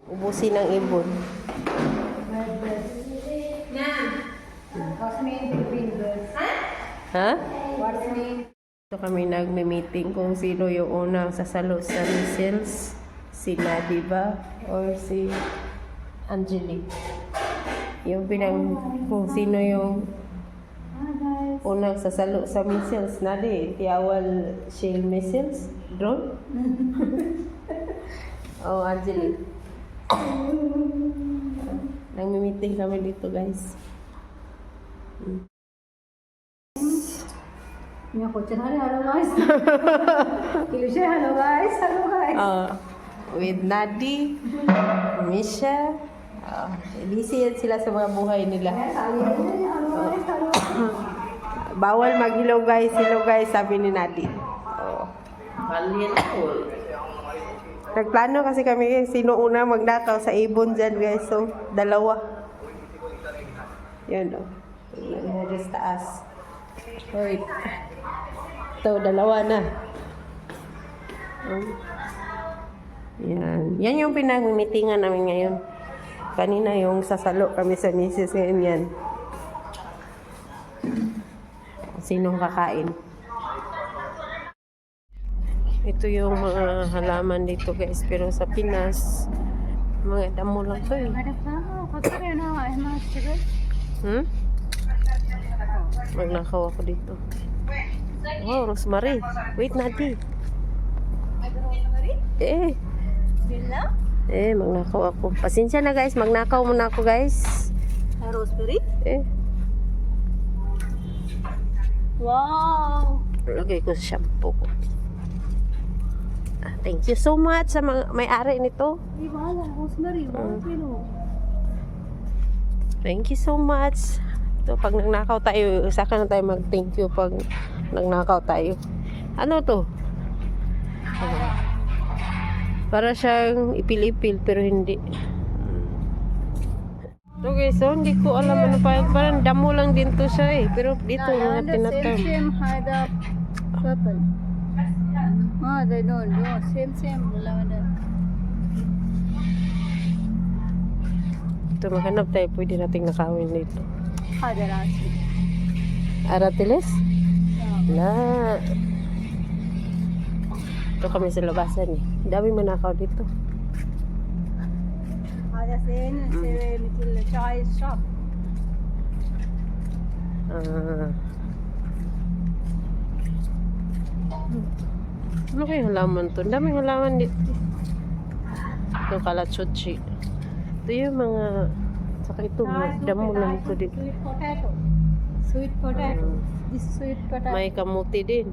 Ubusin ng ibon. What's mean green birds? Ha? What's mean? Ito kami nagme-meeting kung sino yung unang sasalo sa missiles. Sila, di ba? Or si Angelique. Yung kung sino yung unang sasalo sa missiles. Nadi, tiyawal shield missiles? Drone? Oh, Angelique. Nagme-meeting kami dito, guys. Hello guys. Hello guys. Hello guys. With Nadi, Misha. Busy yan sila sa mga buhay nila. Bawal mag-hello guys, sabi ni Nadi. Nagplano kasi kami sino una magnakaw sa ibon dyan, guys. So, dalawa. Yan o. Nagharas taas. Wait. Ito, dalawa na. Yan. Yan yung pinag-meetingan namin ngayon. Kanina yung sasalo kami sa misis ngayon yan. Sinong kakain? Ito yung mga halaman dito, guys. Pero sa Pinas, mga damo lang to eh. Magnakaw ako dito. Wow, rosemary. Wait, Nadi. Magnakaw ako. Pasensya na, guys. Magnakaw muna ako, guys. Rosemary? Wow! Lagay ko sa shampoo ko. Thank you so much sa mga may-ari nito. Rosemary. Thank you so much. Ito, pag nagnakaw tayo, saka na tayo mag-thank you pag nagnakaw tayo. Ano to? Para siyang ipil-ipil pero hindi. So guys, so hindi ko alam ano pa. Parang damo lang din to siya eh. Pero dito mga tinaterm. Same hide up purple. They don't do same lavender. Ito, maghanap tayo. Pwede nating nakawin dito. Aratiles? Wala. Ito kami sa labasan eh. Dami manakaw dito. Chai shop. Ano kayong halaman to? Daming halaman dito. Ito kalachuchi. Ito yung mga saka ito, damo lang ito dito. Sweet potato. Sweet potato. This sweet potato. May kamuti din.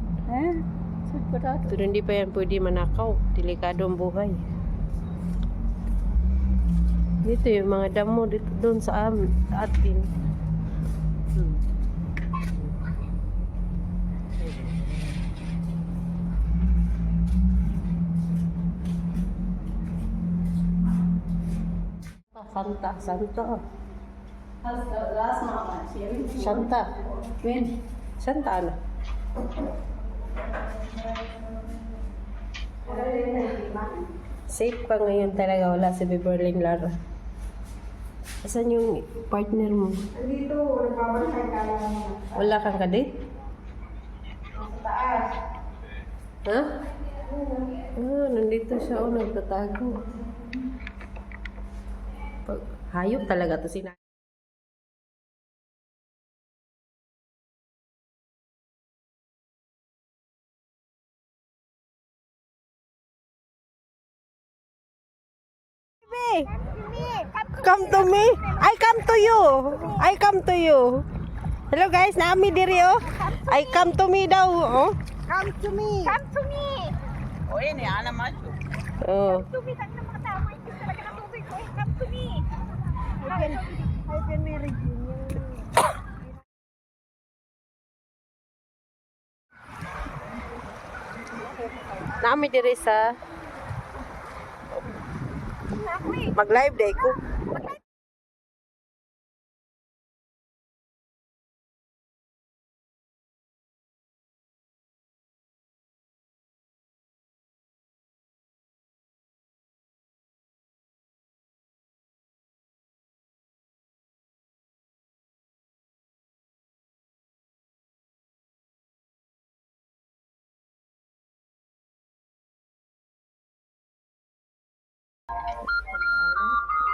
Sweet potato. Pero hindi pa yan pwede manakaw. Delikado ang buhay. Dito yung mga damo dito doon sa atin. Santa. Last month, Santa. when? Santa ano? Safe ka ngayon talaga. Wala si Beverly Lara. Asan yung partner mo? Dito, nagbabalik tayo. Wala kang kadate? Sa taas. Ha? Nandito siya. Nagtatago. Hayop talaga to si Nadi. Come to me. I come to you. I come to you. Hello guys, naami diri oh. I come to me daw oh. Come to me. Come to me. O yun eh, alam mo. Oh. To me, tag ng mga tao. May gusto talaga ng tubig ko. Come to me. I've been married you. Naami diri sa mag-live day ko.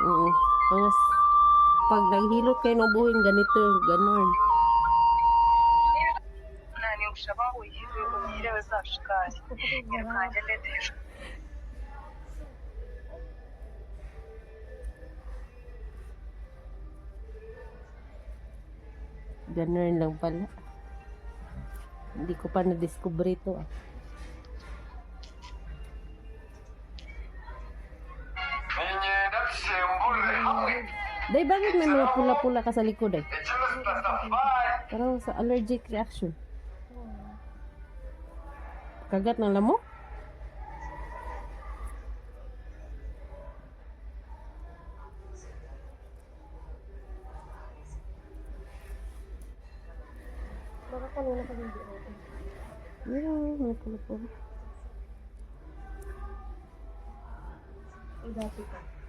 Oo. Pag naghilot kayo ng buhin, ganito, ganon. Ganon lang pala. Hindi ko pa na-discover ito ah. Day, bakit may mga pula-pula ka sa likod eh? Parang sa allergic reaction. Kagat ng lamok? Baka kanina pa hindi ako. Yeah, may pula-pula. Ang dati ko.